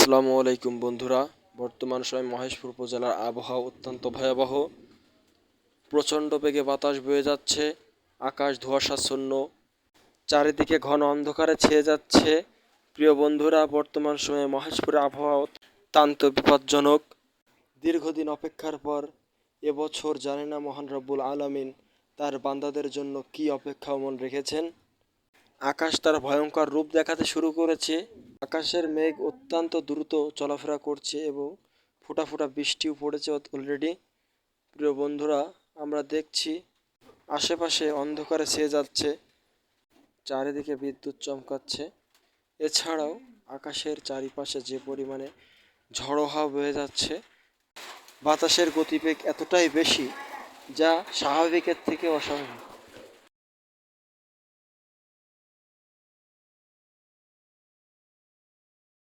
আসসালামু আলাইকুম বন্ধুরা। বর্তমান সময়ে মহেশপুর উপজেলার আবহাওয়া অত্যন্ত ভয়াবহ। প্রচণ্ড বেগে বাতাস বয়ে যাচ্ছে, আকাশ ধোঁয়াশাচ্ছন্ন, চারিদিকে ঘন অন্ধকারে ছেয়ে যাচ্ছে। প্রিয় বন্ধুরা, বর্তমান সময়ে মহেশপুরের আবহাওয়া অত্যন্ত বিপজ্জনক। দীর্ঘদিন অপেক্ষার পর এবছর জানি না মহান রব্বুল আলামিন তার বান্দাদের জন্য কি অপেক্ষা অমন রেখেছেন। আকাশ তার ভয়ঙ্কর রূপ দেখাতে শুরু করেছে। আকাশের মেঘ অত্যন্ত দ্রুত চলাফেরা করছে এবং ফোঁটা ফোঁটা বৃষ্টিও পড়েছে অলরেডি। প্রিয় বন্ধুরা, আমরা দেখছি আশেপাশে অন্ধকারে ছেয়ে যাচ্ছে, চারিদিকে বিদ্যুৎ চমকাচ্ছে। এছাড়াও আকাশের চারিপাশে যে পরিমাণে ঝড়ো হাওয়া বয়ে যাচ্ছে, বাতাসের গতিবেগ এতটাই বেশি যা স্বাভাবিকের থেকে অস্বাভাবিক।